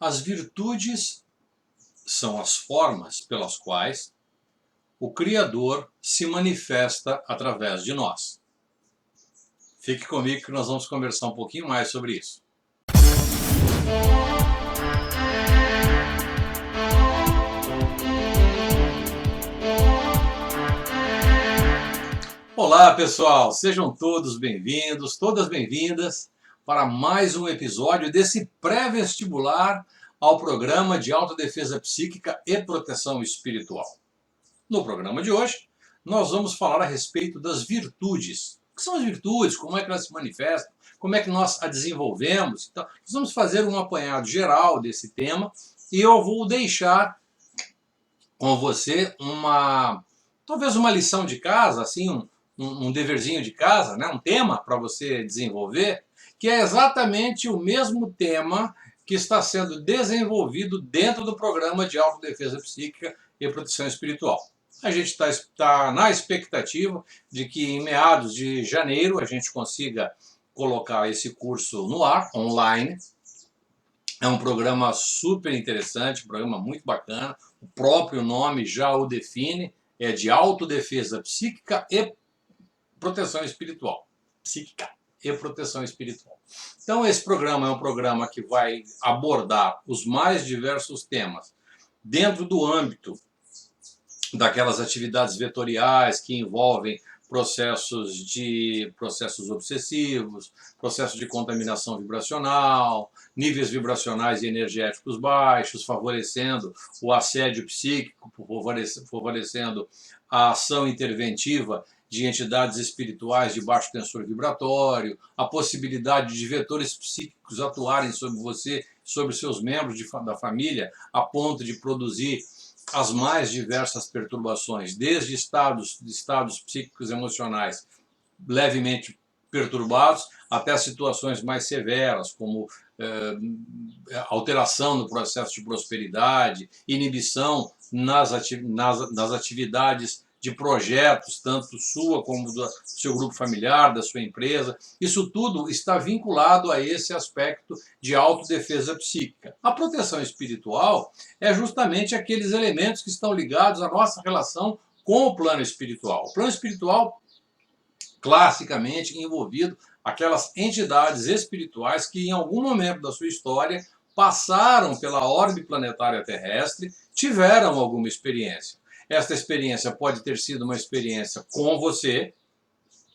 As virtudes são as formas pelas quais o Criador se manifesta através de nós. Fique comigo que nós vamos conversar um pouquinho mais sobre isso. Olá pessoal, sejam todos bem-vindos, todas bem-vindas para mais um episódio desse pré-vestibular ao programa de autodefesa psíquica e proteção espiritual. No programa de hoje, nós vamos falar a respeito das virtudes. O que são as virtudes? Como é que elas se manifestam? Como é que nós a desenvolvemos? Então, nós vamos fazer um apanhado geral desse tema e eu vou deixar com você talvez uma lição de casa, assim, um deverzinho de casa, né? Um tema para você desenvolver, que é exatamente o mesmo tema que está sendo desenvolvido dentro do programa de autodefesa psíquica e proteção espiritual. A gente está na expectativa de que em meados de janeiro a gente consiga colocar esse curso no ar, online. É um programa super interessante, um programa muito bacana. O próprio nome já o define, é de autodefesa psíquica e proteção espiritual. Psíquica e proteção espiritual. Então esse programa é um programa que vai abordar os mais diversos temas dentro do âmbito daquelas atividades vetoriais que envolvem processos obsessivos, processos de contaminação vibracional, níveis vibracionais e energéticos baixos, favorecendo o assédio psíquico, favorecendo a ação interventiva de entidades espirituais de baixo tensor vibratório, a possibilidade de vetores psíquicos atuarem sobre você, sobre seus membros da família, a ponto de produzir as mais diversas perturbações, desde estados psíquicos emocionais levemente perturbados até situações mais severas, como alteração no processo de prosperidade, inibição nas atividades de projetos, tanto sua como do seu grupo familiar, da sua empresa. Isso tudo está vinculado a esse aspecto de autodefesa psíquica. A proteção espiritual é justamente aqueles elementos que estão ligados à nossa relação com o plano espiritual. O plano espiritual, classicamente envolvido aquelas entidades espirituais que em algum momento da sua história passaram pela órbita planetária terrestre, tiveram alguma experiência. Esta experiência pode ter sido uma experiência com você,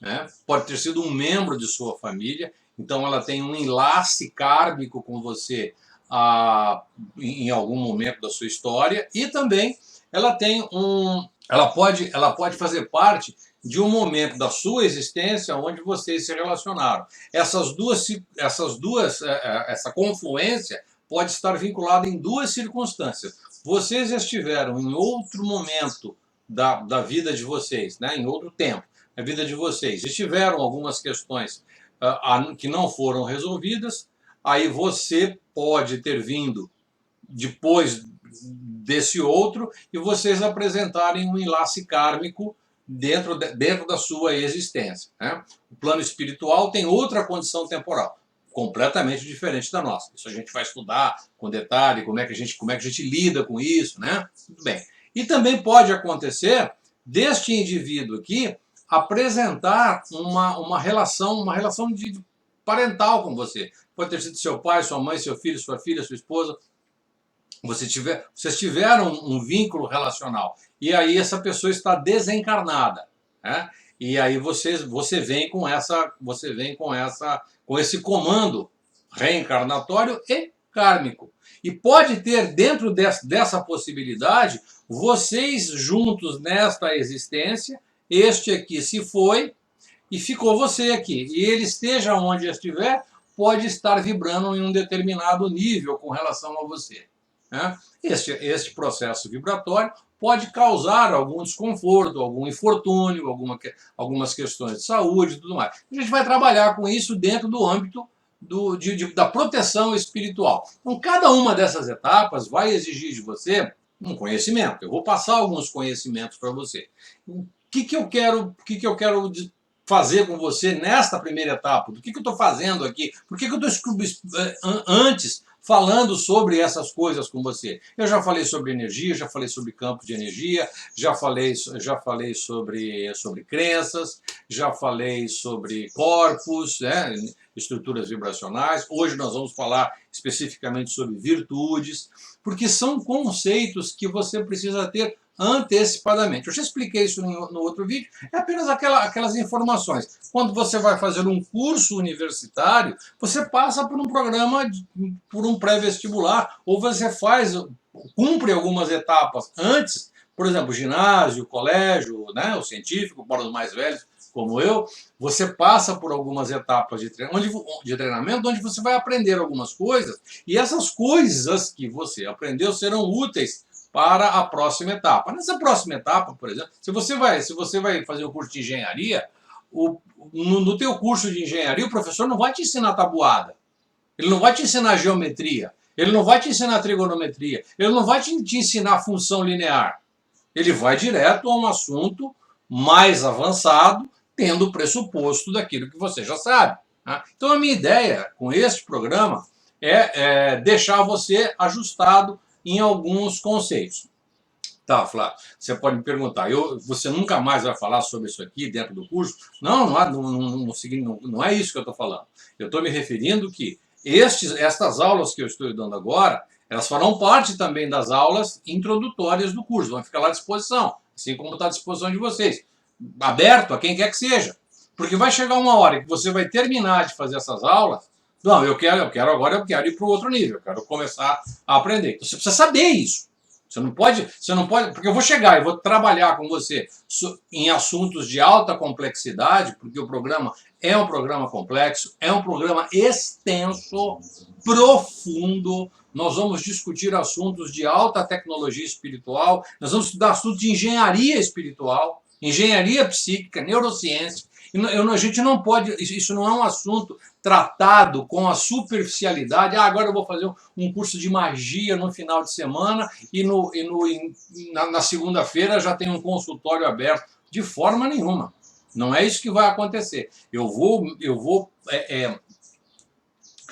né? Pode ter sido um membro de sua família, então ela tem um enlace kármico com você em algum momento da sua história, e também ela pode fazer parte de um momento da sua existência onde vocês se relacionaram. Essa confluência pode estar vinculada em duas circunstâncias. Vocês estiveram em outro momento da vida de vocês, né? Em outro tempo da vida de vocês, e tiveram algumas questões que não foram resolvidas, aí você pode ter vindo depois desse outro e vocês apresentarem um enlace kármico dentro da sua existência, né? O plano espiritual tem outra condição temporal, completamente diferente da nossa. Isso a gente vai estudar com detalhe, como é que a gente lida com isso, né? Tudo bem. E também pode acontecer deste indivíduo aqui apresentar uma relação de parental com você. Pode ter sido seu pai, sua mãe, seu filho, sua filha, sua esposa. Vocês tiveram um vínculo relacional. E aí essa pessoa está desencarnada, né? E aí você vem com esse comando reencarnatório e kármico. E pode ter dentro dessa possibilidade vocês juntos nesta existência, este aqui se foi e ficou você aqui. E ele esteja onde estiver, pode estar vibrando em um determinado nível com relação a você, né? Este processo vibratório pode causar algum desconforto, algum infortúnio, algumas questões de saúde e tudo mais. A gente vai trabalhar com isso dentro do âmbito da proteção espiritual. Então, cada uma dessas etapas vai exigir de você um conhecimento. Eu vou passar alguns conhecimentos para você. O que eu quero fazer com você nesta primeira etapa? Do que eu estou fazendo aqui? Por que eu estou antes falando sobre essas coisas com você. Eu já falei sobre energia, já falei sobre campos de energia, já falei sobre crenças, já falei sobre corpos, né, estruturas vibracionais. Hoje nós vamos falar especificamente sobre virtudes, porque são conceitos que você precisa ter antecipadamente. Eu já expliquei isso no outro vídeo, é apenas aquelas informações. Quando você vai fazer um curso universitário, você passa por um programa, por um pré-vestibular, ou você cumpre algumas etapas antes, por exemplo, ginásio, colégio, né, o científico, para os mais velhos como eu, você passa por algumas etapas de treinamento onde você vai aprender algumas coisas, e essas coisas que você aprendeu serão úteis para a próxima etapa. Nessa próxima etapa, por exemplo, se você vai fazer o curso de engenharia, no teu curso de engenharia, o professor não vai te ensinar tabuada, ele não vai te ensinar geometria, ele não vai te ensinar trigonometria, ele não vai te ensinar função linear. Ele vai direto a um assunto mais avançado, tendo o pressuposto daquilo que você já sabe. Tá? Então a minha ideia com este programa é deixar você ajustado em alguns conceitos. Tá, Flávio, você pode me perguntar, você nunca mais vai falar sobre isso aqui dentro do curso? Não é isso que eu estou falando. Eu estou me referindo que estas aulas que eu estou dando agora, elas farão parte também das aulas introdutórias do curso, vão ficar lá à disposição, assim como está à disposição de vocês, aberto a quem quer que seja. Porque vai chegar uma hora que você vai terminar de fazer essas aulas, não, eu quero ir para o outro nível, eu quero começar a aprender. Então você precisa saber isso. Você não pode, porque eu vou chegar e vou trabalhar com você em assuntos de alta complexidade, porque o programa é um programa complexo, é um programa extenso, profundo. Nós vamos discutir assuntos de alta tecnologia espiritual, nós vamos estudar assuntos de engenharia espiritual, engenharia psíquica, neurociência. A gente não pode, isso não é um assunto tratado com a superficialidade. Agora eu vou fazer um curso de magia no final de semana e na segunda-feira já tem um consultório aberto. De forma nenhuma. Não é isso que vai acontecer. Eu vou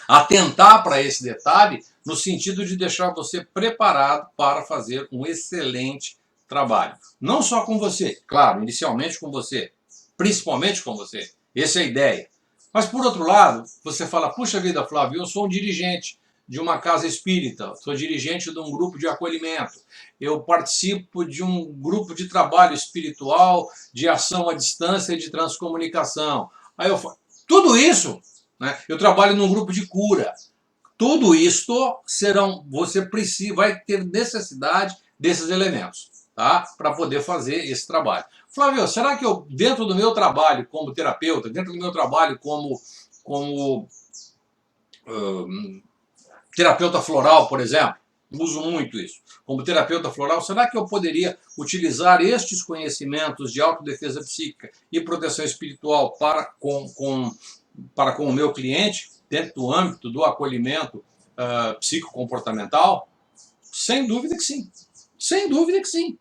atentar para esse detalhe no sentido de deixar você preparado para fazer um excelente trabalho. Não só com você, claro, inicialmente com você, principalmente com você. Essa é a ideia. Mas, por outro lado, você fala, puxa vida, Flávio, eu sou um dirigente de uma casa espírita, sou dirigente de um grupo de acolhimento, eu participo de um grupo de trabalho espiritual, de ação à distância e de transcomunicação. Aí eu falo, tudo isso, né, eu trabalho num grupo de cura. Tudo isto você vai ter necessidade desses elementos, tá? Para poder fazer esse trabalho. Flávio, será que eu, dentro do meu trabalho como terapeuta, dentro do meu trabalho como terapeuta floral, por exemplo, uso muito isso, como terapeuta floral, será que eu poderia utilizar estes conhecimentos de autodefesa psíquica e proteção espiritual para com o meu cliente, dentro do âmbito do acolhimento psicocomportamental? Sem dúvida que sim. Sem dúvida que sim.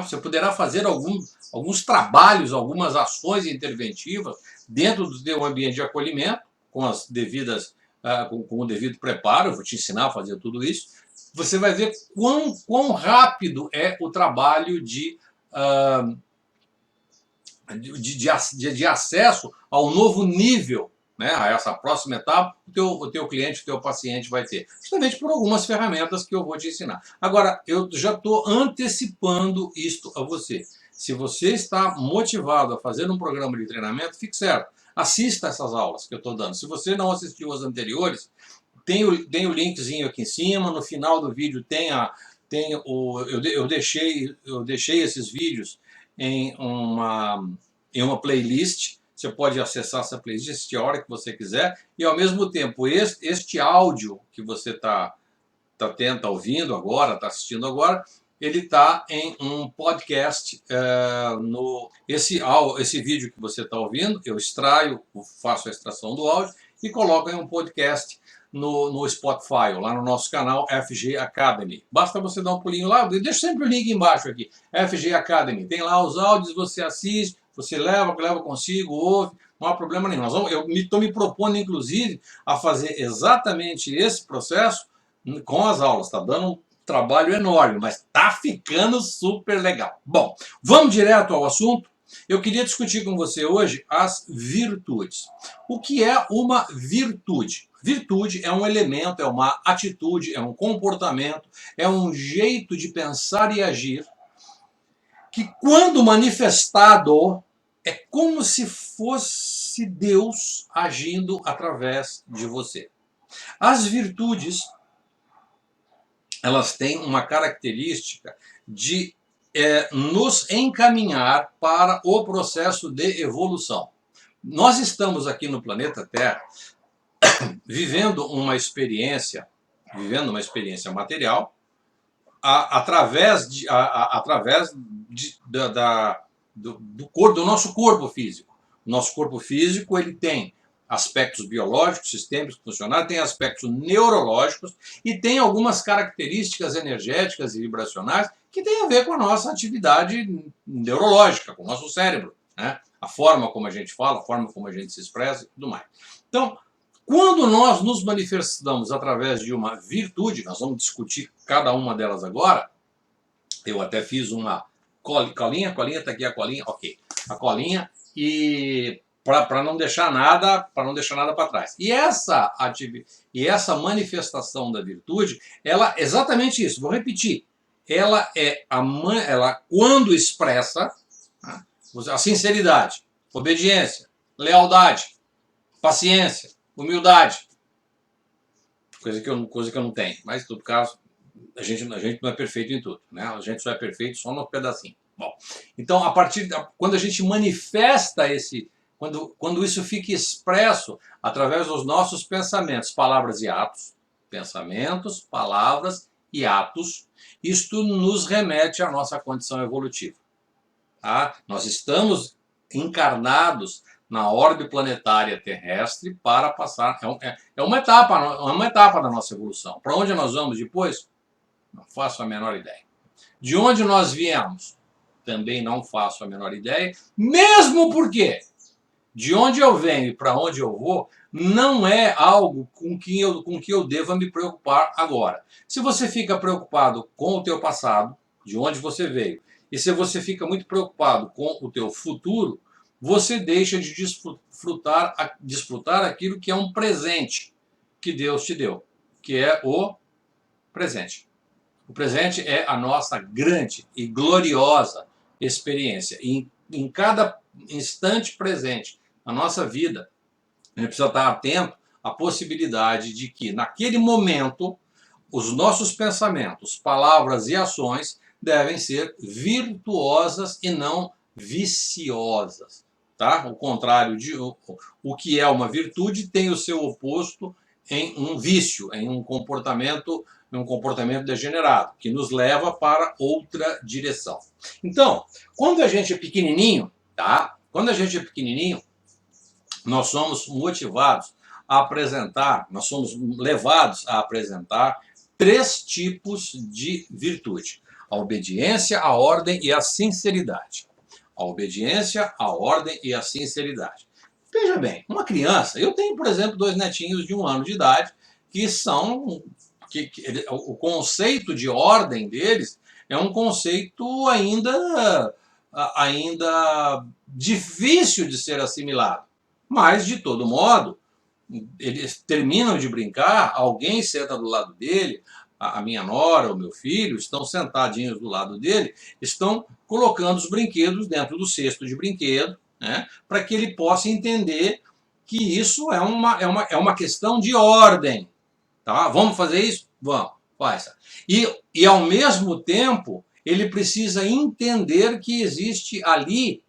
Você poderá fazer alguns trabalhos, algumas ações interventivas dentro do seu ambiente de acolhimento, com o devido preparo. Eu vou te ensinar a fazer tudo isso. Você vai ver quão rápido é o trabalho de acesso ao novo nível, né, a essa próxima etapa, o teu cliente, o teu paciente vai ter. Justamente por algumas ferramentas que eu vou te ensinar. Agora, eu já estou antecipando isto a você. Se você está motivado a fazer um programa de treinamento, fique certo. Assista essas aulas que eu estou dando. Se você não assistiu as anteriores, tem o linkzinho aqui em cima. No final do vídeo eu deixei esses vídeos em uma playlist. Você pode acessar essa playlist a hora que você quiser. E, ao mesmo tempo, este áudio que você está ouvindo agora, está assistindo agora, ele está em um podcast. Esse vídeo que você está ouvindo, eu faço a extração do áudio e coloco em um podcast no Spotify, lá no nosso canal FG Academy. Basta você dar um pulinho lá, eu deixo sempre o link embaixo aqui, FG Academy. Tem lá os áudios, você assiste, você leva consigo, ouve, não há problema nenhum. Eu estou me propondo, inclusive, a fazer exatamente esse processo com as aulas. Está dando um trabalho enorme, mas está ficando super legal. Bom, vamos direto ao assunto. Eu queria discutir com você hoje as virtudes. O que é uma virtude? Virtude é um elemento, é uma atitude, é um comportamento, é um jeito de pensar e agir que, quando manifestado, é como se fosse Deus agindo através de você. As virtudes, elas têm uma característica de nos encaminhar para o processo de evolução. Nós estamos aqui no planeta Terra vivendo uma experiência material através do nosso corpo físico. O nosso corpo físico ele tem aspectos biológicos, sistêmicos, funcionais, tem aspectos neurológicos e tem algumas características energéticas e vibracionais que têm a ver com a nossa atividade neurológica, com o nosso cérebro, né? A forma como a gente fala, a forma como a gente se expressa e tudo mais. Então, quando nós nos manifestamos através de uma virtude, nós vamos discutir cada uma delas agora. Eu até fiz uma colinha, está aqui a colinha, ok. A colinha, e para não deixar nada para trás. E essa manifestação da virtude, ela é exatamente isso. Vou repetir. Ela quando expressa, né, a sinceridade, obediência, lealdade, paciência, humildade, coisa que eu não tenho, mas em todo caso a gente não é perfeito em tudo, né? A gente só é perfeito só no pedacinho. Bom, então quando a gente manifesta quando isso fica expresso através dos nossos pensamentos, palavras e atos, pensamentos, palavras e atos, isto nos remete à nossa condição evolutiva. Tá? Nós estamos encarnados na órbita planetária terrestre para passar. É uma etapa da nossa evolução. Para onde nós vamos depois? Não faço a menor ideia. De onde nós viemos? Também não faço a menor ideia. Mesmo porque de onde eu venho e para onde eu vou não é algo com que eu deva me preocupar agora. Se você fica preocupado com o teu passado, de onde você veio, e se você fica muito preocupado com o teu futuro, você deixa de desfrutar aquilo que é um presente que Deus te deu, que é o presente. O presente é a nossa grande e gloriosa experiência. E em cada instante presente na nossa vida, a gente precisa estar atento à possibilidade de que, naquele momento, os nossos pensamentos, palavras e ações devem ser virtuosas e não viciosas. Tá? O contrário de o que é uma virtude tem o seu oposto em um vício, em um comportamento degenerado, que nos leva para outra direção. Então, quando a gente é pequenininho, tá? Quando a gente é pequenininho, nós somos motivados a apresentar, nós somos levados a apresentar 3 tipos de virtude: a obediência, a ordem e a sinceridade. A obediência, a ordem e a sinceridade. Veja bem, uma criança, eu tenho, por exemplo, 2 netinhos de 1 ano de idade, que são, o conceito de ordem deles é um conceito ainda difícil de ser assimilado. Mas, de todo modo, eles terminam de brincar, alguém senta do lado dele, a minha nora, o meu filho, estão sentadinhos do lado dele, estão colocando os brinquedos dentro do cesto de brinquedo, né, para que ele possa entender que isso é uma questão de ordem. Tá? Vamos fazer isso? Vamos, faz. E ao mesmo tempo, ele precisa entender que existe ali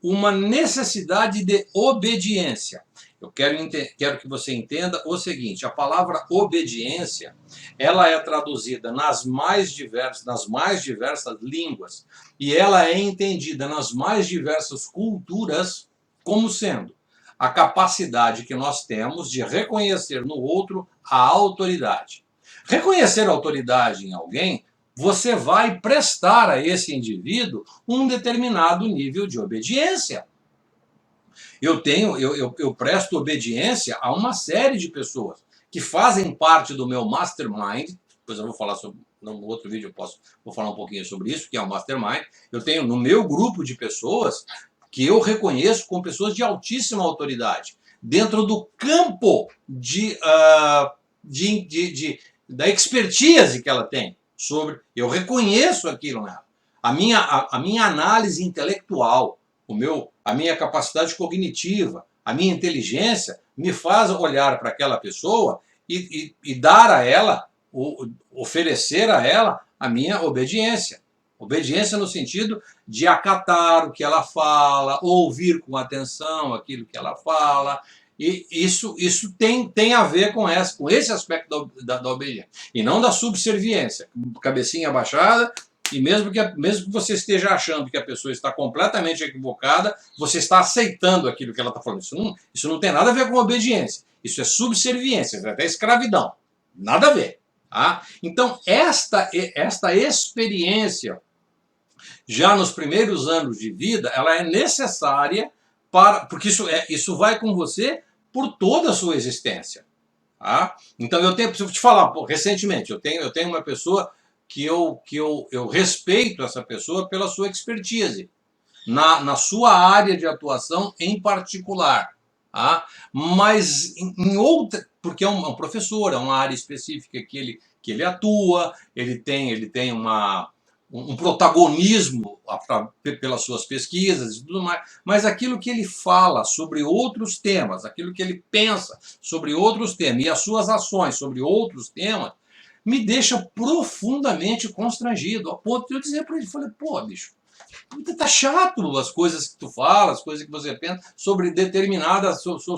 uma necessidade de obediência. Eu quero que você entenda o seguinte: a palavra obediência, ela é traduzida nas mais diversas línguas e ela é entendida nas mais diversas culturas como sendo a capacidade que nós temos de reconhecer no outro a autoridade. Reconhecer a autoridade em alguém, você vai prestar a esse indivíduo um determinado nível de obediência. Eu presto obediência a uma série de pessoas que fazem parte do meu mastermind. Depois eu vou falar sobre, no outro vídeo vou falar um pouquinho sobre isso, que é o mastermind. Eu tenho no meu grupo de pessoas que eu reconheço como pessoas de altíssima autoridade, dentro do campo da expertise que ela tem sobre. Eu reconheço aquilo nela. A minha análise intelectual, a minha capacidade cognitiva, a minha inteligência me faz olhar para aquela pessoa e dar a ela, oferecer a ela a minha obediência. Obediência no sentido de acatar o que ela fala, ouvir com atenção aquilo que ela fala. E isso tem a ver com esse aspecto da obediência. E não da subserviência. Cabecinha abaixada, e mesmo que você esteja achando que a pessoa está completamente equivocada, você está aceitando aquilo que ela está falando. Isso não tem nada a ver com obediência. Isso é subserviência, isso é até escravidão. Nada a ver. Tá? Então, esta experiência, já nos primeiros anos de vida, ela é necessária porque isso vai com você por toda a sua existência. Tá? Então, preciso te falar, recentemente, eu tenho uma pessoa que eu respeito essa pessoa pela sua expertise, na sua área de atuação em particular. Tá? Mas em outra, porque é um professor, é uma área específica que ele atua, ele tem um protagonismo pelas suas pesquisas e tudo mais, mas aquilo que ele fala sobre outros temas, aquilo que ele pensa sobre outros temas e as suas ações sobre outros temas, me deixa profundamente constrangido, a ponto de eu dizer para ele, falei, pô, bicho, tá chato as coisas que tu fala, as coisas que você pensa sobre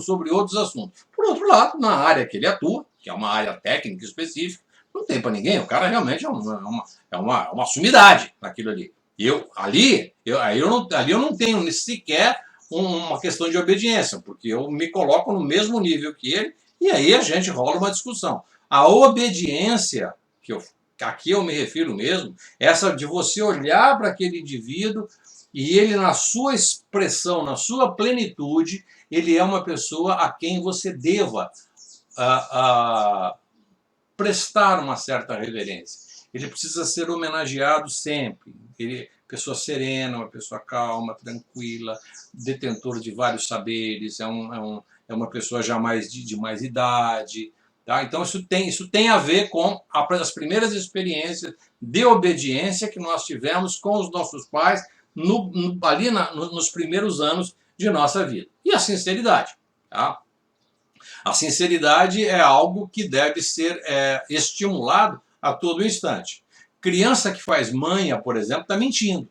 sobre outros assuntos. Por outro lado, na área que ele atua, que é uma área técnica específica, não tem para ninguém, o cara realmente é uma sumidade naquilo ali. E ali eu não tenho sequer uma questão de obediência, porque eu me coloco no mesmo nível que ele, e aí a gente rola uma discussão. A obediência, aqui eu me refiro mesmo, essa de você olhar para aquele indivíduo e ele, na sua expressão, na sua plenitude, ele é uma pessoa a quem você deva prestar uma certa reverência. Ele precisa ser homenageado sempre. Pessoa serena, uma pessoa calma, tranquila, detentor de vários saberes, é uma pessoa já de mais idade. Tá? Então isso tem a ver com as primeiras experiências de obediência que nós tivemos com os nossos pais ali nos primeiros anos de nossa vida. E a sinceridade. Tá? A sinceridade é algo que deve ser estimulado a todo instante. Criança que faz manha, por exemplo, está mentindo.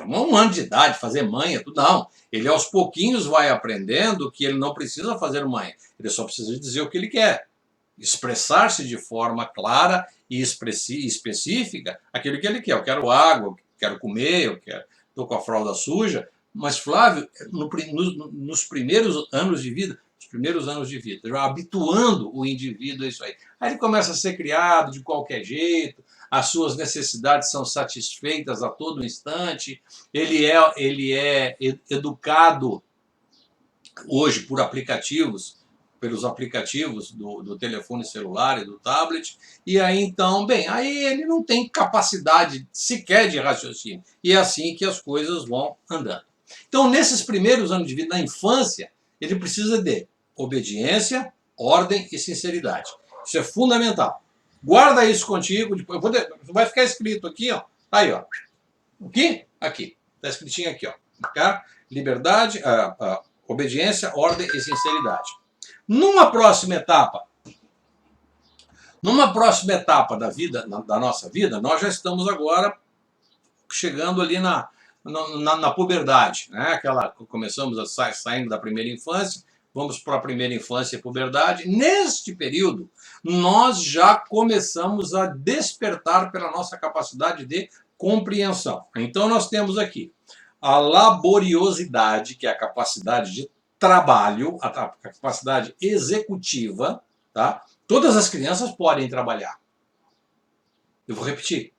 Um ano de idade, fazer manha, tudo não. Ele aos pouquinhos vai aprendendo que ele não precisa fazer manha. Ele só precisa dizer o que ele quer. Expressar-se de forma clara e específica aquilo que ele quer. Eu quero água, eu quero comer, estou com a fralda suja. Mas, Flávio, nos primeiros anos de vida, já habituando o indivíduo a isso aí. Aí ele começa a ser criado de qualquer jeito, as suas necessidades são satisfeitas a todo instante, ele é educado hoje pelos aplicativos do telefone celular e do tablet, e aí então, aí ele não tem capacidade sequer de raciocínio, e é assim que as coisas vão andando. Então, nesses primeiros anos de vida, na infância, ele precisa de obediência, ordem e sinceridade. Isso é fundamental. Guarda isso contigo, vai ficar escrito aqui, ó. Aí, ó. Aqui. Está escritinho aqui, ó. Tá? Liberdade, obediência, ordem e sinceridade. Numa próxima etapa da vida, da nossa vida, nós já estamos agora chegando ali na puberdade, né? Começamos saindo da primeira infância, vamos para a primeira infância e puberdade. Neste período, nós já começamos a despertar pela nossa capacidade de compreensão. Então, nós temos aqui a laboriosidade, que é a capacidade de trabalho, a capacidade executiva. Tá? Todas as crianças podem trabalhar. Eu vou repetir.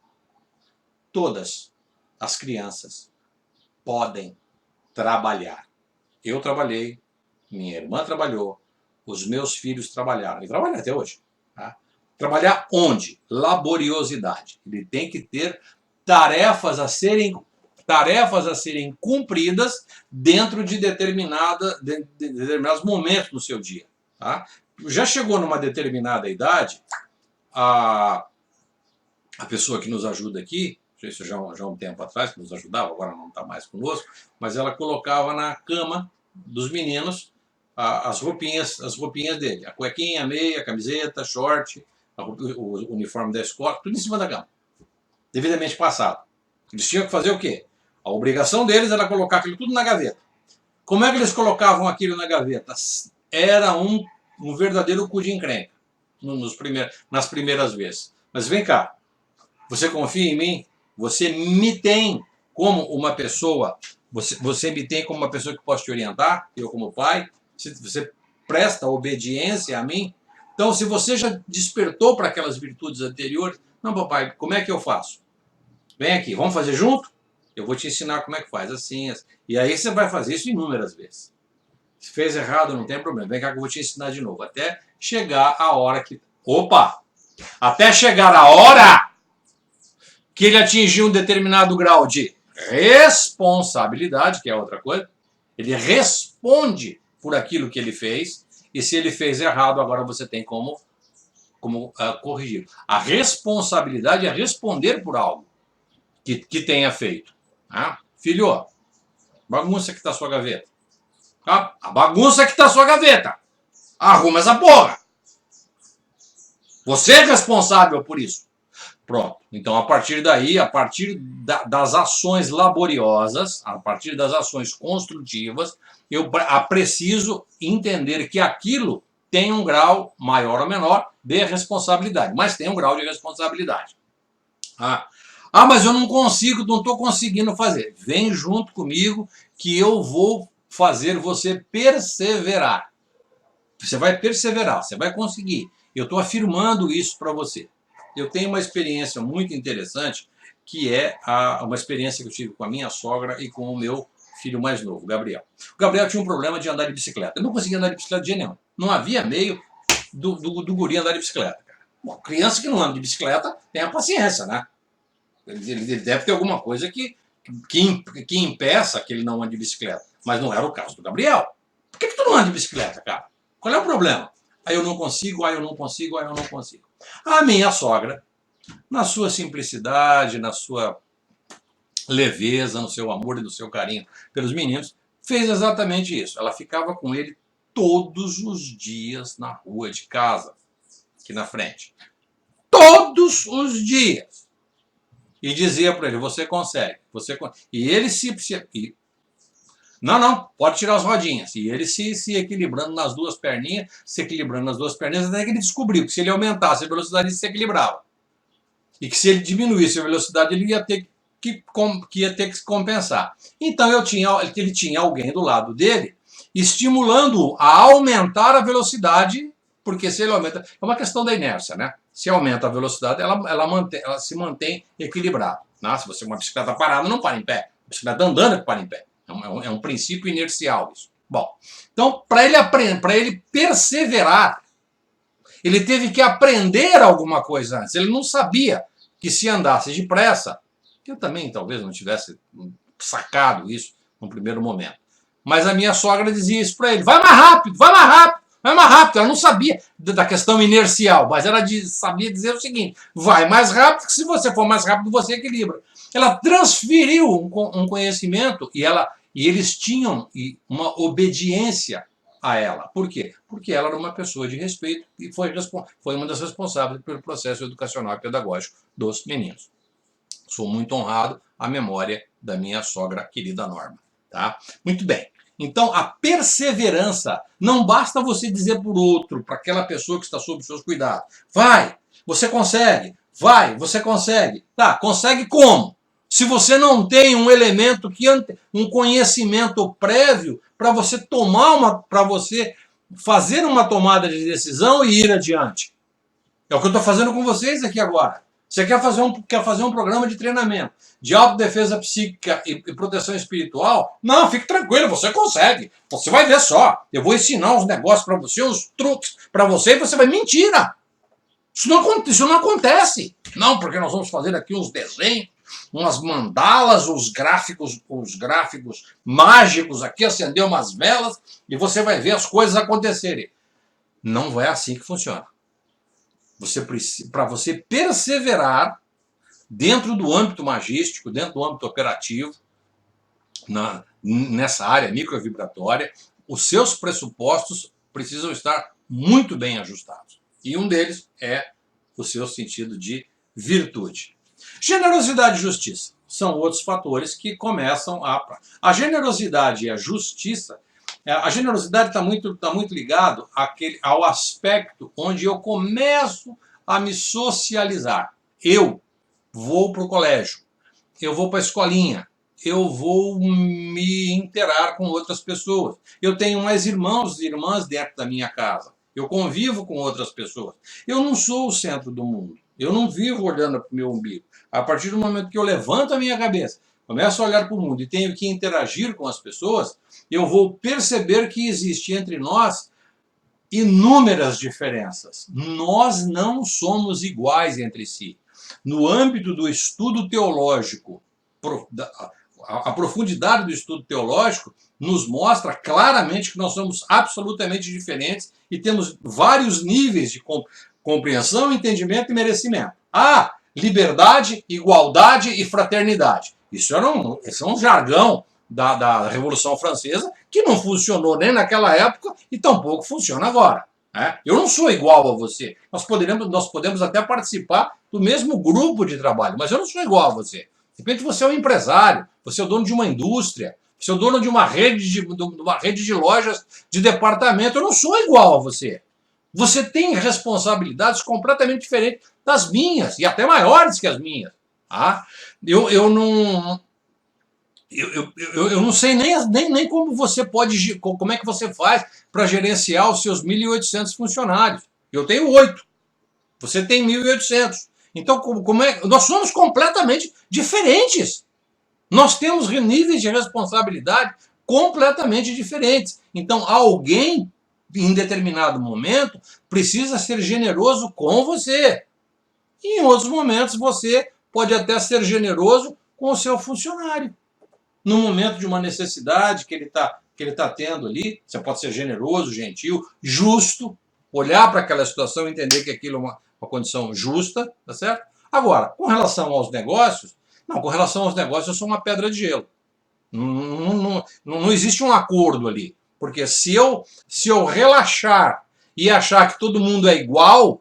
Todas as crianças podem trabalhar. Eu trabalhei, minha irmã trabalhou, os meus filhos trabalharam, e trabalham até hoje. Tá? Trabalhar onde? Laboriosidade. Ele tem que ter tarefas a serem cumpridas dentro de determinados momentos do seu dia. Tá? Já chegou numa determinada idade, a pessoa que nos ajuda aqui, isso já há um tempo atrás, que nos ajudava, agora não está mais conosco, mas ela colocava na cama dos meninos as roupinhas dele. A cuequinha, a meia, a camiseta, short, o uniforme da escola, tudo em cima da cama. Devidamente passado. Eles tinham que fazer o quê? A obrigação deles era colocar aquilo tudo na gaveta. Como é que eles colocavam aquilo na gaveta? Era um verdadeiro cu de encrenca nas primeiras vezes. Mas vem cá, você confia em mim? Você me tem como uma pessoa, você me tem como uma pessoa que possa te orientar, eu como pai? Você presta obediência a mim? Então, se você já despertou para aquelas virtudes anteriores, não, papai, como é que eu faço? Vem aqui, vamos fazer junto? Eu vou te ensinar como é que faz, assim, assim. E aí você vai fazer isso inúmeras vezes. Se fez errado, não tem problema. Vem cá que eu vou te ensinar de novo. Até chegar a hora que... Opa! Até chegar a hora que ele atingiu um determinado grau de responsabilidade, que é outra coisa. Ele responde por aquilo que ele fez. E se ele fez errado, agora você tem como corrigir. A responsabilidade é responder por algo que tenha feito. Ah, filho, bagunça que está a sua gaveta. Ah, a bagunça que está a sua gaveta. Arruma essa porra. Você é responsável por isso. Pronto. Então, a partir daí, das ações laboriosas, a partir das ações construtivas, eu preciso entender que aquilo tem um grau maior ou menor de responsabilidade, mas tem um grau de responsabilidade. Mas eu não consigo, não estou conseguindo fazer. Vem junto comigo que eu vou fazer você perseverar. Você vai perseverar, você vai conseguir. Eu estou afirmando isso para você. Eu tenho uma experiência muito interessante, que é uma experiência que eu tive com a minha sogra e com o meu filho mais novo, o Gabriel. O Gabriel tinha um problema de andar de bicicleta. Eu não conseguia andar de bicicleta de jeito nenhum. Não havia meio do guri andar de bicicleta. Bom, criança que não anda de bicicleta tem a paciência, né? Ele deve ter alguma coisa que impeça que ele não ande de bicicleta. Mas não era o caso do Gabriel. Por que tu não anda de bicicleta, cara? Qual é o problema? Aí eu não consigo, aí eu não consigo, aí eu não consigo. A minha sogra, na sua simplicidade, na sua leveza, no seu amor e no seu carinho pelos meninos, fez exatamente isso. Ela ficava com ele todos os dias na rua de casa, aqui na frente. Todos os dias. E dizia para ele, você consegue. E ele Não, pode tirar as rodinhas. E ele se equilibrando nas duas perninhas, até que ele descobriu que se ele aumentasse a velocidade, ele se equilibrava. E que se ele diminuísse a velocidade, ele ia ter que se compensar. Então ele tinha alguém do lado dele, estimulando-o a aumentar a velocidade, porque se ele aumenta... É uma questão da inércia, né? Se aumenta a velocidade, ela se mantém equilibrada. Se você uma bicicleta parada, não para em pé. A bicicleta andando é que para em pé. É um princípio inercial isso. Bom, então, para ele perseverar, ele teve que aprender alguma coisa antes. Ele não sabia que se andasse depressa, eu também talvez não tivesse sacado isso no primeiro momento. Mas a minha sogra dizia isso para ele, vai mais rápido, vai mais rápido. Vai mais rápido. Ela não sabia da questão inercial, mas ela sabia dizer o seguinte, vai mais rápido, que se você for mais rápido, você equilibra. Ela transferiu um conhecimento e eles tinham uma obediência a ela. Por quê? Porque ela era uma pessoa de respeito e foi uma das responsáveis pelo processo educacional e pedagógico dos meninos. Sou muito honrado à memória da minha sogra querida Norma. Tá? Muito bem. Então, a perseverança, não basta você dizer por outro, para aquela pessoa que está sob seus cuidados, vai, você consegue, vai, você consegue. Tá, consegue como? Se você não tem um elemento, um conhecimento prévio para você fazer uma tomada de decisão e ir adiante. É o que eu estou fazendo com vocês aqui agora. Você quer fazer um programa de treinamento de autodefesa psíquica e proteção espiritual? Não, fique tranquilo, você consegue. Você vai ver só. Eu vou ensinar uns negócios para você, uns truques para você e você vai... Mentira! Isso não acontece. Não, porque nós vamos fazer aqui uns desenhos, umas mandalas, os gráficos mágicos aqui, acender umas velas e você vai ver as coisas acontecerem. Não é assim que funciona. Para você perseverar dentro do âmbito magístico, dentro do âmbito operativo, nessa área microvibratória, os seus pressupostos precisam estar muito bem ajustados. E um deles é o seu sentido de virtude. Generosidade e justiça são outros fatores que começam a generosidade e a justiça. A generosidade está muito ligado ao aspecto onde eu começo a me socializar. Eu vou para o colégio, eu vou para a escolinha, eu vou me interar com outras pessoas. Eu tenho mais irmãos e irmãs dentro da minha casa. Eu convivo com outras pessoas. Eu não sou o centro do mundo. Eu não vivo olhando para o meu umbigo. A partir do momento que eu levanto a minha cabeça, começo a olhar para o mundo e tenho que interagir com as pessoas, eu vou perceber que existe entre nós inúmeras diferenças. Nós não somos iguais entre si. No âmbito do estudo teológico, a profundidade do estudo teológico nos mostra claramente que nós somos absolutamente diferentes e temos vários níveis de compreensão, entendimento e merecimento. Liberdade, igualdade e fraternidade. Isso é um jargão da Revolução Francesa que não funcionou nem naquela época e tampouco funciona agora. Eu não sou igual a você. Nós podemos até participar do mesmo grupo de trabalho, mas eu não sou igual a você. De repente você é um empresário, você é o dono de uma indústria, você é o dono de uma rede de lojas de departamento. Eu não sou igual a você. Você tem responsabilidades completamente diferentes das minhas, e até maiores que as minhas. Eu não sei nem como você pode, como é que você faz para gerenciar os seus 1.800 funcionários. Eu tenho 8. Você tem 1.800. Então, nós somos completamente diferentes. Nós temos níveis de responsabilidade completamente diferentes. Então, alguém, em determinado momento, precisa ser generoso com você. E em outros momentos, você pode até ser generoso com o seu funcionário. No momento de uma necessidade que ele tá tendo ali, você pode ser generoso, gentil, justo, olhar para aquela situação e entender que aquilo é uma condição justa, tá certo? Agora, com relação aos negócios, eu sou uma pedra de gelo. Não existe um acordo ali. Porque se eu relaxar e achar que todo mundo é igual,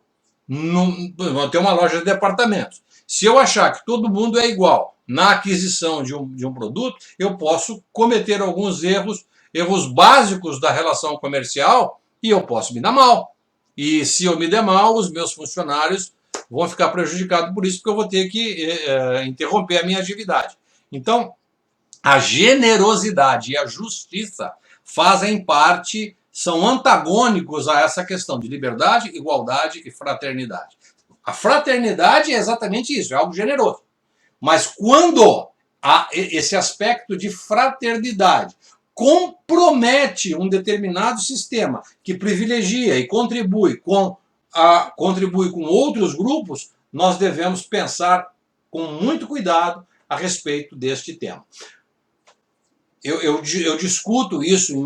vou ter uma loja de departamentos. Se eu achar que todo mundo é igual na aquisição de um produto, eu posso cometer alguns erros básicos da relação comercial e eu posso me dar mal. E se eu me der mal, os meus funcionários vão ficar prejudicados por isso, porque eu vou ter que interromper a minha atividade. Então, a generosidade e a justiça fazem parte, são antagônicos a essa questão de liberdade, igualdade e fraternidade. A fraternidade é exatamente isso, é algo generoso. Mas quando esse aspecto de fraternidade compromete um determinado sistema que privilegia e contribui com outros grupos, nós devemos pensar com muito cuidado a respeito deste tema. Eu discuto isso em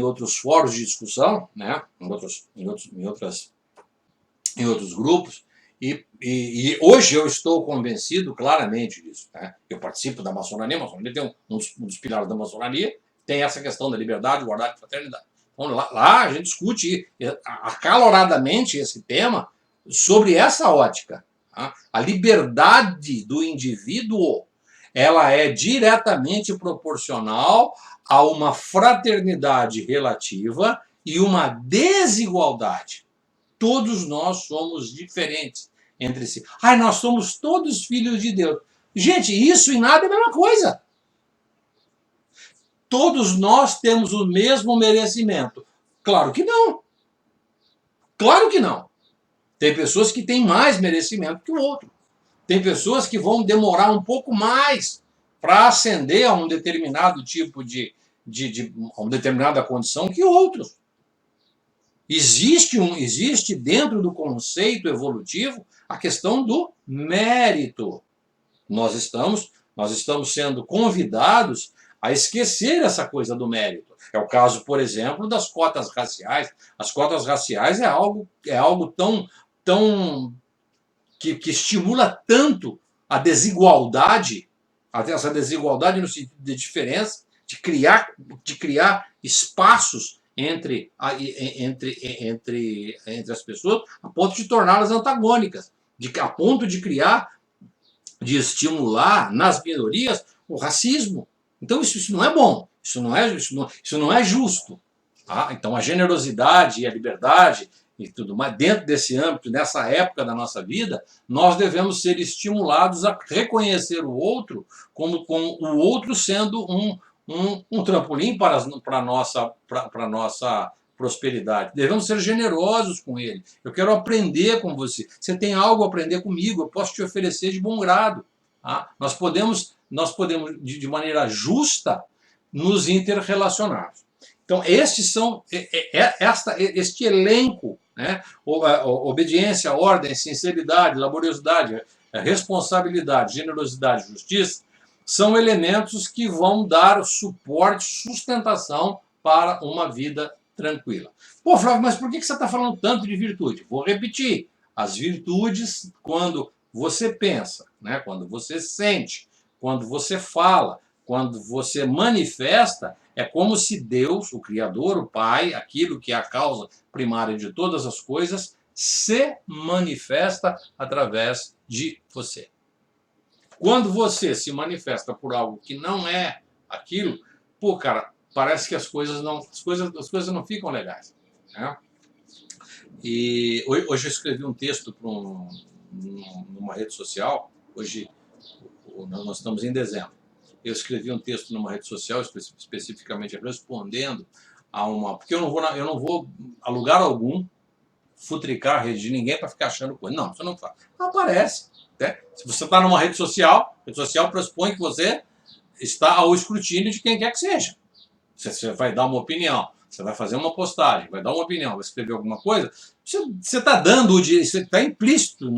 outros fóruns de discussão, né? em outros grupos, e hoje eu estou convencido claramente disso. Né? Eu participo da maçonaria, a maçonaria tem um dos pilares da maçonaria, tem essa questão da liberdade, igualdade e fraternidade. Então, lá a gente discute acaloradamente esse tema sobre essa ótica. Tá? A liberdade do indivíduo, ela é diretamente proporcional a uma fraternidade relativa e uma desigualdade. Todos nós somos diferentes entre si. Nós somos todos filhos de Deus. Gente, isso e nada é a mesma coisa. Todos nós temos o mesmo merecimento. Claro que não. Claro que não. Tem pessoas que têm mais merecimento que o outro. Tem pessoas que vão demorar um pouco mais para ascender a um determinado tipo a uma determinada condição que outros. Existe dentro do conceito evolutivo a questão do mérito. Nós estamos sendo convidados a esquecer essa coisa do mérito. É o caso, por exemplo, das cotas raciais. As cotas raciais é algo tão que estimula tanto a desigualdade, essa desigualdade no sentido de diferença, de criar espaços entre as pessoas, a ponto de torná-las antagônicas, a ponto de estimular nas minorias o racismo. Então isso não é bom, isso não é justo. Tá? Então a generosidade e a liberdade e tudo mais, dentro desse âmbito, nessa época da nossa vida, nós devemos ser estimulados a reconhecer o outro como o outro sendo um trampolim para a nossa prosperidade. Devemos ser generosos com ele. Eu quero aprender com você. Você tem algo a aprender comigo, eu posso te oferecer de bom grado. Tá? Nós podemos, de maneira justa, nos interrelacionar. Então, este elenco, né? Obediência, ordem, sinceridade, laboriosidade, responsabilidade, generosidade, justiça, são elementos que vão dar suporte, sustentação para uma vida tranquila. Pô, Flávio, mas por que você está falando tanto de virtude? Vou repetir. As virtudes, quando você pensa, né? Quando você sente, quando você fala, quando você manifesta, é como se Deus, o Criador, o Pai, aquilo que é a causa primária de todas as coisas, se manifesta através de você. Quando você se manifesta por algo que não é aquilo, pô, cara, parece que as coisas não ficam legais. Né? E hoje eu escrevi um texto para numa rede social. Hoje nós estamos em dezembro. Eu escrevi um texto numa rede social, especificamente respondendo a uma... Porque eu não vou a lugar algum futricar a rede de ninguém para ficar achando coisa. Não, você não faz. Aparece. Né? Se você está numa rede social pressupõe que você está ao escrutínio de quem quer que seja. Você vai dar uma opinião, você vai fazer uma postagem, vai dar uma opinião, vai escrever alguma coisa, você está dando o direito, você está implícito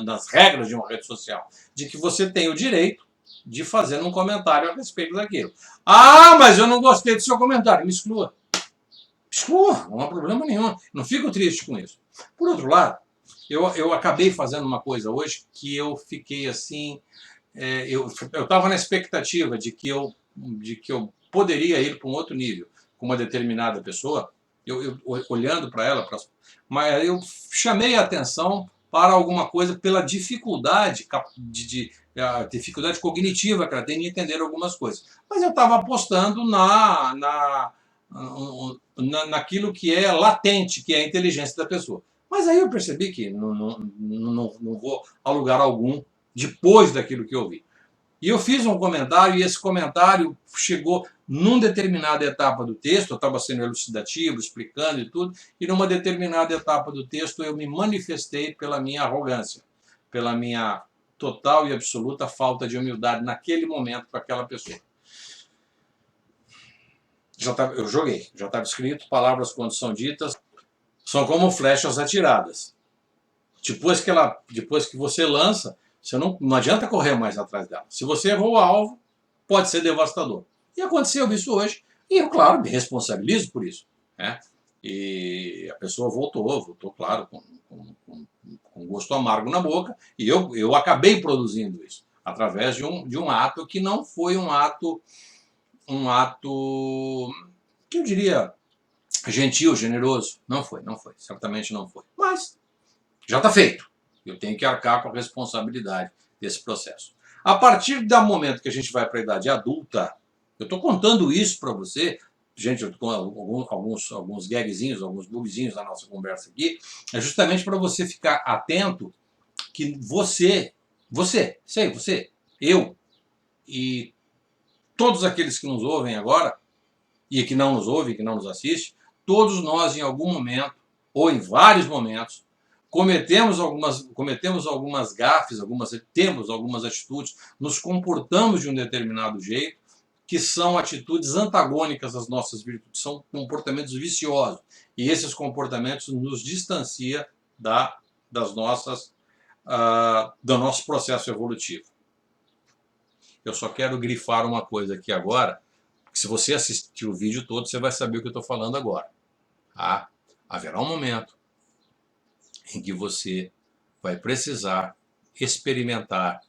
nas regras de uma rede social, de que você tem o direito de fazer um comentário a respeito daquilo. Ah, mas eu não gostei do seu comentário. Me exclua. Exclua, não há problema nenhum. Não fico triste com isso. Por outro lado, eu acabei fazendo uma coisa hoje que eu fiquei assim... eu estava na expectativa de que eu poderia ir para um outro nível com uma determinada pessoa, olhando para ela, mas eu chamei a atenção para alguma coisa pela dificuldade, a dificuldade cognitiva que ela tem de entender algumas coisas. Mas eu estava apostando naquilo que é latente, que é a inteligência da pessoa. Mas aí eu percebi que não vou a lugar algum depois daquilo que eu vi. E eu fiz um comentário, e esse comentário chegou numa determinada etapa do texto, eu estava sendo elucidativo, explicando e tudo, e numa determinada etapa do texto eu me manifestei pela minha arrogância, pela minha total e absoluta falta de humildade naquele momento com aquela pessoa. Eu joguei, já estava escrito, palavras quando são ditas são como flechas atiradas. Depois que você lança, você não adianta correr mais atrás dela. Se você errou o alvo, pode ser devastador. E aconteceu isso hoje, e eu, claro, me responsabilizo por isso. Né? E a pessoa voltou, claro, com gosto amargo na boca, e eu acabei produzindo isso, através de um ato que não foi um ato que eu diria gentil, generoso. Não foi, certamente não foi. Mas já está feito. Eu tenho que arcar com a responsabilidade desse processo. A partir do momento que a gente vai para a idade adulta, eu estou contando isso para você, gente, com alguns gagzinhos, alguns bugzinhos na nossa conversa aqui, é justamente para você ficar atento que você, eu e todos aqueles que nos ouvem agora, e que não nos ouvem, que não nos assistem, todos nós em algum momento, ou em vários momentos, cometemos algumas gafes, temos algumas atitudes, nos comportamos de um determinado jeito, que são atitudes antagônicas às nossas virtudes, são comportamentos viciosos. E esses comportamentos nos distanciam das nossas, do nosso processo evolutivo. Eu só quero grifar uma coisa aqui agora, que se você assistir o vídeo todo, você vai saber o que eu estou falando agora. Tá? Haverá um momento em que você vai precisar experimentar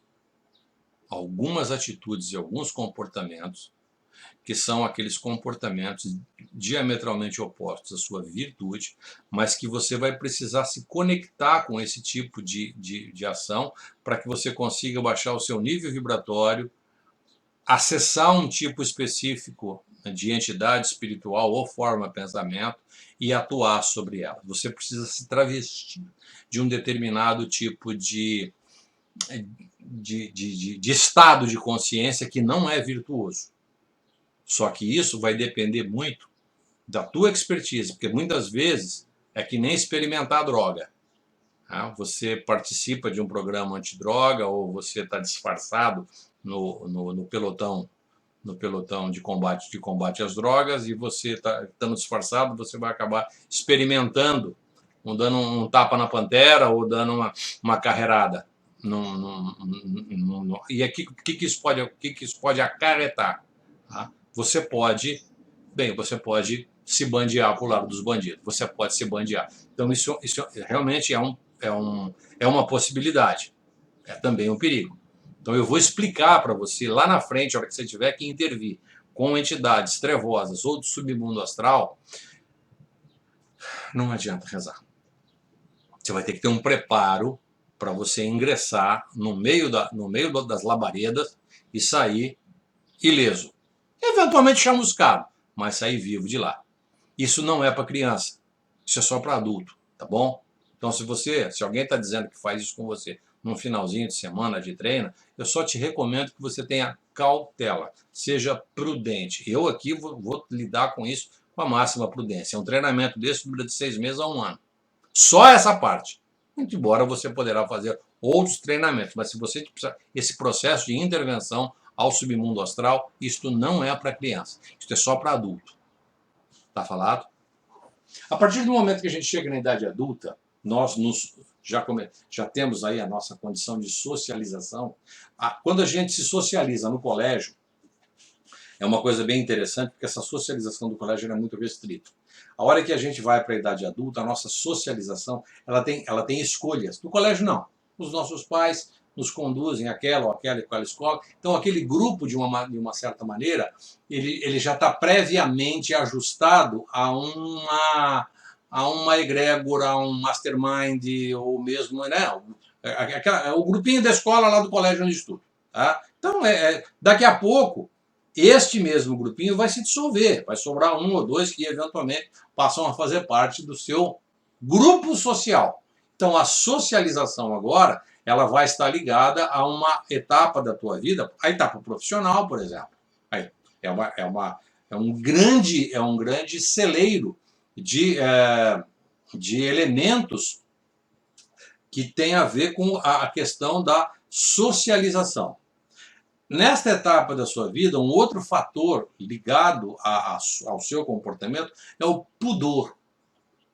algumas atitudes e alguns comportamentos que são aqueles comportamentos diametralmente opostos à sua virtude, mas que você vai precisar se conectar com esse tipo de ação para que você consiga baixar o seu nível vibratório, acessar um tipo específico de entidade espiritual ou forma de pensamento e atuar sobre ela. Você precisa se travestir de um determinado tipo de estado de consciência que não é virtuoso. Só que isso vai depender muito da tua expertise, porque muitas vezes é que nem experimentar droga. Você participa de um programa antidroga ou você está disfarçado no pelotão de combate às drogas e você estando disfarçado, você vai acabar experimentando, dando um tapa na pantera ou dando uma carreirada. E aqui, o que isso pode acarretar? Tá? Você pode se bandear para o lado dos bandidos, você pode se bandear. Então isso realmente é uma possibilidade, é também um perigo. Então eu vou explicar para você lá na frente, a hora que você tiver que intervir com entidades trevosas ou do submundo astral, não adianta rezar. Você vai ter que ter um preparo para você ingressar no meio das labaredas e sair ileso. Eventualmente chamuscado, mas sair vivo de lá. Isso não é para criança, isso é só para adulto, tá bom? Então se alguém está dizendo que faz isso com você num finalzinho de semana de treino, eu só te recomendo que você tenha cautela, seja prudente. Eu aqui vou lidar com isso com a máxima prudência. Um treinamento desse dura de 6 meses a 1 ano. Só essa parte. Muito embora você poderá fazer outros treinamentos, mas se você precisar, esse processo de intervenção ao submundo astral, isto não é para criança, isto é só para adulto. Tá falado? A partir do momento que a gente chega na idade adulta, nós já temos aí a nossa condição de socialização. Quando a gente se socializa no colégio, é uma coisa bem interessante, porque essa socialização do colégio é muito restrita. A hora que a gente vai para a idade adulta, a nossa socialização ela tem escolhas. No colégio, não. Os nossos pais nos conduzem àquela ou aquela escola. Então, aquele grupo, de uma certa maneira, ele já está previamente ajustado a uma egrégora, a um mastermind, ou mesmo o grupinho da escola lá do colégio onde estudo. Tá? Então, daqui a pouco, este mesmo grupinho vai se dissolver, vai sobrar um ou dois que eventualmente passam a fazer parte do seu grupo social. Então, a socialização agora ela vai estar ligada a uma etapa da tua vida, a etapa profissional, por exemplo. Aí, é um grande celeiro de elementos que tem a ver com a questão da socialização. Nesta etapa da sua vida, um outro fator ligado ao seu comportamento é o pudor.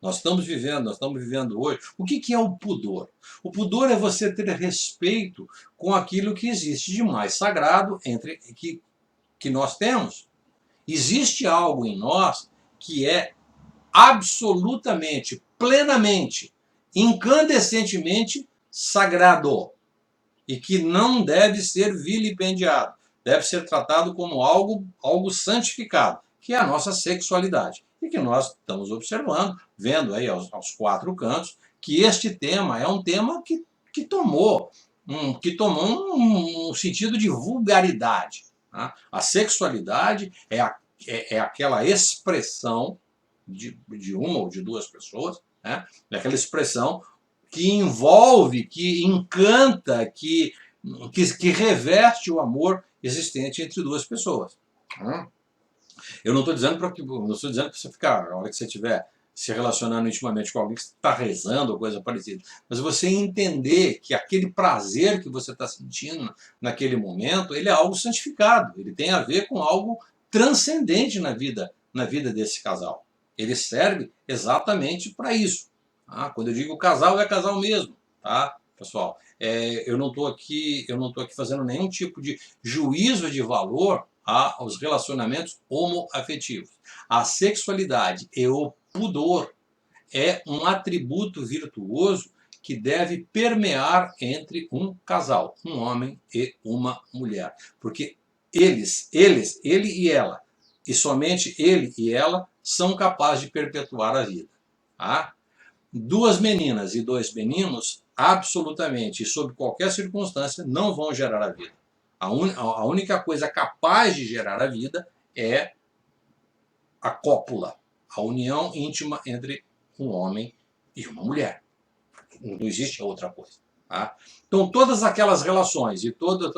Nós estamos vivendo hoje. O que é o pudor? O pudor é você ter respeito com aquilo que existe de mais sagrado que nós temos. Existe algo em nós que é absolutamente, plenamente, incandescentemente sagrado e que não deve ser vilipendiado. Deve ser tratado como algo santificado, que é a nossa sexualidade. E que nós estamos observando, vendo aí aos quatro cantos, que este tema é um tema que tomou um sentido de vulgaridade. Tá? A sexualidade é aquela expressão de uma ou de duas pessoas, né? É aquela expressão que envolve, que encanta, que reveste o amor existente entre duas pessoas. Eu não estou dizendo para você ficar, na hora que você estiver se relacionando intimamente com alguém que está rezando ou coisa parecida, mas você entender que aquele prazer que você está sentindo naquele momento, ele é algo santificado, ele tem a ver com algo transcendente na vida desse casal. Ele serve exatamente para isso. Tá? Quando eu digo casal, é casal mesmo, tá, pessoal? Eu não estou aqui fazendo nenhum tipo de juízo de valor aos relacionamentos homoafetivos. A sexualidade e o pudor é um atributo virtuoso que deve permear entre um casal, um homem e uma mulher. Porque ele e ela, e somente ele e ela, são capazes de perpetuar a vida. Tá? Duas meninas e dois meninos, absolutamente, e sob qualquer circunstância, não vão gerar a vida. A única coisa capaz de gerar a vida é a cópula, a união íntima entre um homem e uma mulher. Não existe outra coisa. Tá? Então, todas aquelas relações e todos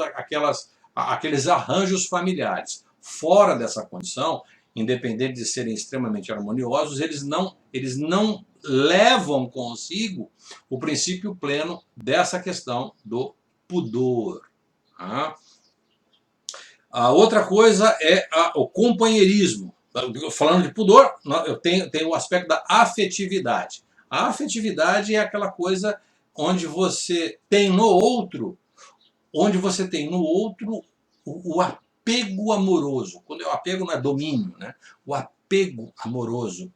aqueles arranjos familiares fora dessa condição, independente de serem extremamente harmoniosos, eles não levam consigo o princípio pleno dessa questão do pudor. Tá? A outra coisa é o companheirismo. Falando de pudor, eu tenho o aspecto da afetividade. A afetividade é aquela coisa onde você tem no outro, o apego amoroso. Quando o apego não é domínio, né? O apego amoroso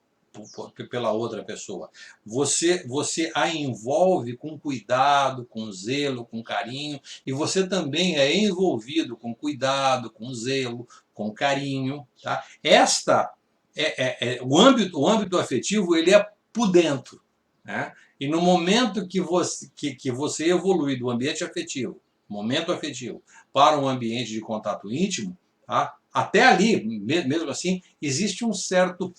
pela outra pessoa. Você a envolve com cuidado, com zelo, com carinho, e você também é envolvido com cuidado, com zelo, com carinho. Tá? O âmbito afetivo, ele é pudento. Né? E no momento que você evolui do ambiente afetivo, momento afetivo, para um ambiente de contato íntimo, tá? Até ali, mesmo assim, existe um certo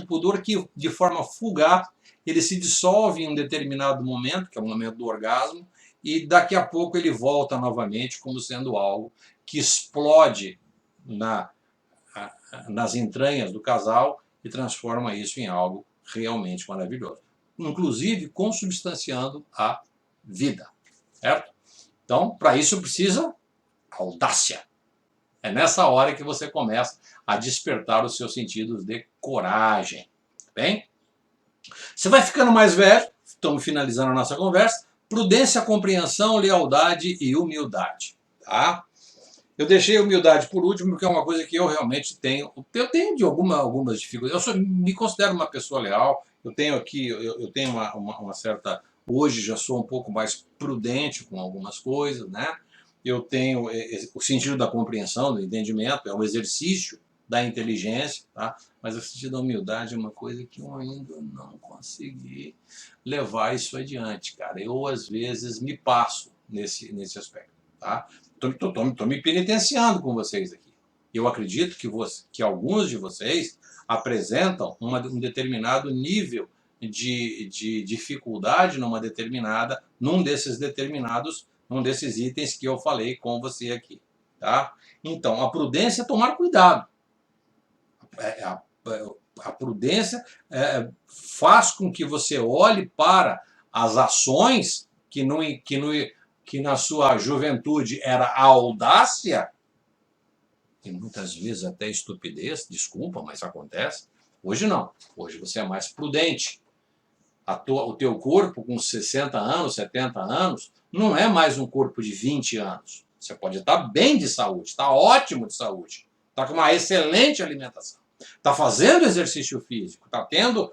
pudor que, de forma fugaz, ele se dissolve em um determinado momento, que é o momento do orgasmo, e daqui a pouco ele volta novamente como sendo algo que explode nas entranhas do casal e transforma isso em algo realmente maravilhoso. Inclusive consubstanciando a vida. Certo? Então, para isso precisa audácia. É nessa hora que você começa a despertar os seus sentidos de coragem. Bem? Você vai ficando mais velho, estamos finalizando a nossa conversa, prudência, compreensão, lealdade e humildade. Tá? Eu deixei a humildade por último, porque é uma coisa que eu realmente tenho. Eu tenho de algumas dificuldades. Me considero uma pessoa leal. Eu tenho aqui, eu tenho uma certa. Hoje já sou um pouco mais prudente com algumas coisas, né? Eu tenho o sentido da compreensão, do entendimento, é um exercício da inteligência, tá? Mas o sentido da humildade é uma coisa que eu ainda não consegui levar isso adiante, cara. Eu, às vezes, me passo nesse aspecto, tá? Estou me penitenciando com vocês aqui. Eu acredito que alguns de vocês apresentam um determinado nível de dificuldade num desses itens que eu falei com você aqui. Tá? Então, a prudência é tomar cuidado. A prudência faz com que você olhe para as ações que na sua juventude era a audácia, e muitas vezes até estupidez, desculpa, mas acontece. Hoje não. Hoje você é mais prudente. O teu corpo com 60 anos, 70 anos, não é mais um corpo de 20 anos. Você pode estar bem de saúde, está ótimo de saúde, está com uma excelente alimentação, está fazendo exercício físico, está tendo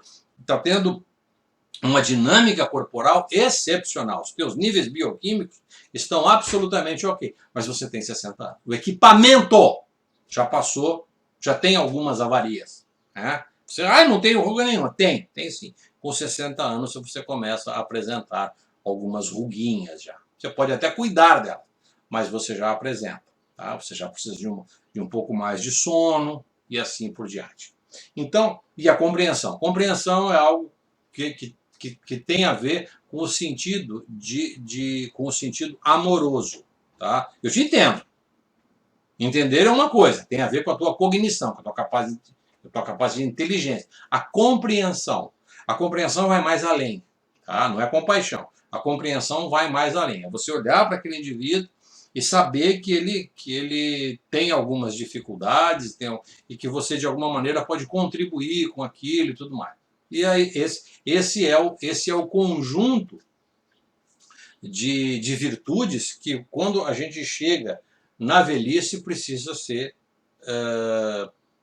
uma dinâmica corporal excepcional. Os teus níveis bioquímicos estão absolutamente ok. Mas você tem 60 anos. O equipamento já passou, já tem algumas avarias. Né? Você, não tem ruga nenhuma. Tem sim. Com 60 anos você começa a apresentar algumas ruguinhas já. Você pode até cuidar dela, mas você já apresenta. Tá? Você já precisa de um pouco mais de sono e assim por diante. Então, e a compreensão? Compreensão é algo que tem a ver com o sentido com o sentido amoroso. Tá? Eu te entendo. Entender é uma coisa, tem a ver com a tua cognição, com a tua a tua capacidade de inteligência. A compreensão. A compreensão vai mais além, tá? Não é compaixão. A compreensão vai mais além. É você olhar para aquele indivíduo e saber que ele tem algumas dificuldades e que você, de alguma maneira, pode contribuir com aquilo e tudo mais. E aí, esse é o conjunto de virtudes que, quando a gente chega na velhice, precisa ser...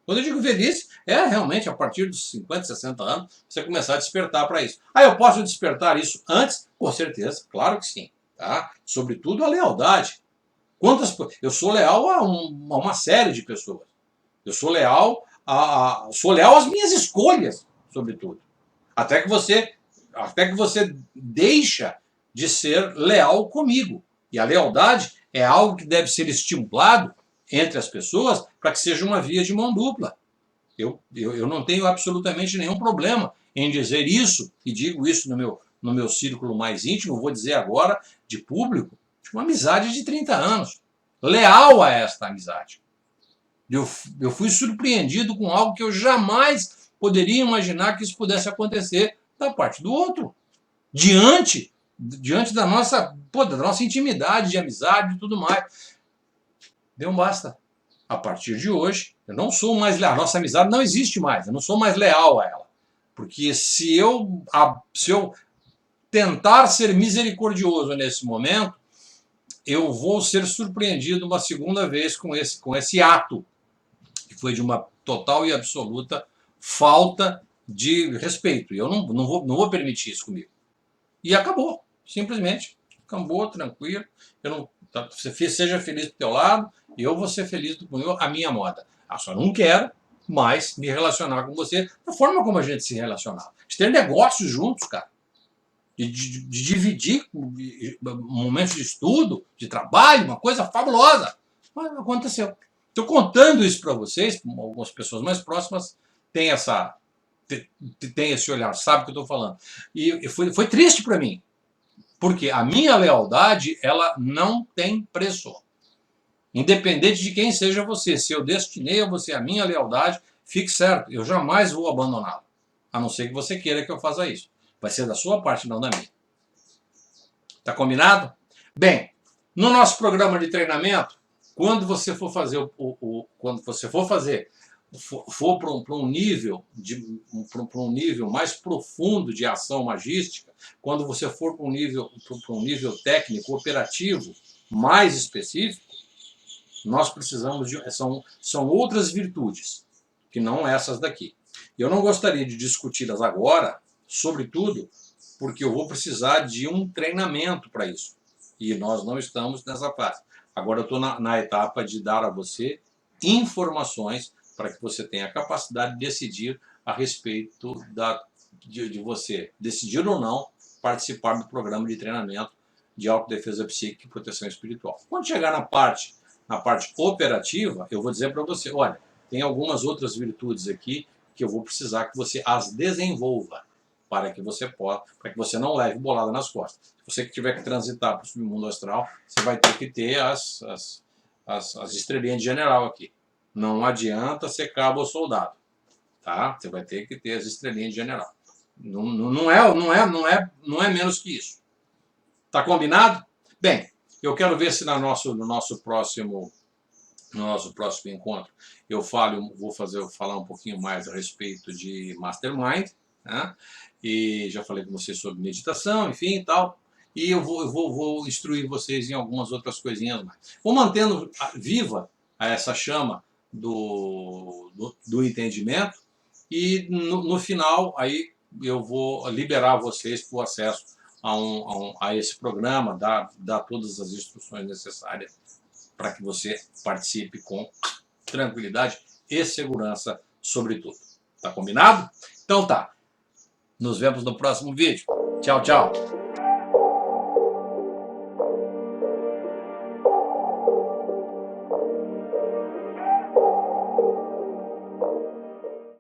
quando eu digo velhice, é realmente a partir dos 50, 60 anos, você começar a despertar para isso. Ah, eu posso despertar isso antes? Com certeza, claro que sim. Tá? Sobretudo a lealdade. Eu sou leal a uma série de pessoas. Eu sou leal às minhas escolhas, sobretudo. Até que você deixa de ser leal comigo. E a lealdade é algo que deve ser estimulado entre as pessoas para que seja uma via de mão dupla. Eu não tenho absolutamente nenhum problema em dizer isso, e digo isso no meu círculo mais íntimo, vou dizer agora de público, de uma amizade de 30 anos, leal a esta amizade. Eu fui surpreendido com algo que eu jamais poderia imaginar que isso pudesse acontecer da parte do outro. Diante da nossa intimidade de amizade e tudo mais. Deu um basta. A partir de hoje, eu não sou mais leal. A nossa amizade não existe mais. Eu não sou mais leal a ela. Porque se eu tentar ser misericordioso nesse momento, eu vou ser surpreendido uma segunda vez com esse ato, que foi de uma total e absoluta falta de respeito. E eu não vou permitir isso comigo. E acabou. Simplesmente. Acabou, tranquilo. Você seja feliz do teu lado, eu vou ser feliz do meu, a minha moda. Eu só não quero mais me relacionar com você da forma como a gente se relacionava. De ter negócios juntos, cara. De dividir momentos de estudo, de trabalho, uma coisa fabulosa. Mas não aconteceu. Estou contando isso para vocês, algumas pessoas mais próximas têm esse olhar, sabe o que eu estou falando. E foi triste para mim, porque a minha lealdade, ela não tem preço. Independente de quem seja você, se eu destinei a você a minha lealdade, fique certo, eu jamais vou abandoná-lo. A não ser que você queira que eu faça isso. Vai ser da sua parte, não da minha. Tá combinado? Bem, no nosso programa de treinamento, quando você for fazer for para um nível mais profundo de ação magística, quando você for para um nível técnico operativo mais específico, nós precisamos são outras virtudes que não essas daqui. Eu não gostaria de discuti-las agora, sobretudo porque eu vou precisar de um treinamento para isso. E nós não estamos nessa fase. Agora eu estou na etapa de dar a você informações para que você tenha a capacidade de decidir a respeito de você decidir ou não participar do programa de treinamento de autodefesa psíquica e proteção espiritual. Quando chegar na parte operativa, eu vou dizer para você, olha, tem algumas outras virtudes aqui que eu vou precisar que você as desenvolva para que você não leve bolada nas costas. Se você tiver que transitar para o submundo astral, você vai ter que ter as estrelinhas de general aqui. Não adianta ser cabo ou soldado, tá? Você vai ter que ter as estrelinhas de general. Não é menos que isso. Tá combinado? Bem, eu quero ver se no nosso próximo encontro eu vou falar um pouquinho mais a respeito de Mastermind, né? E já falei com vocês sobre meditação, enfim e tal. E eu vou instruir vocês em algumas outras coisinhas mais. Vou mantendo viva essa chama do entendimento e no final aí eu vou liberar vocês para o acesso a esse programa, dar todas as instruções necessárias para que você participe com tranquilidade e segurança, sobretudo. Tá combinado? Então tá. Nos vemos no próximo vídeo. Tchau, tchau.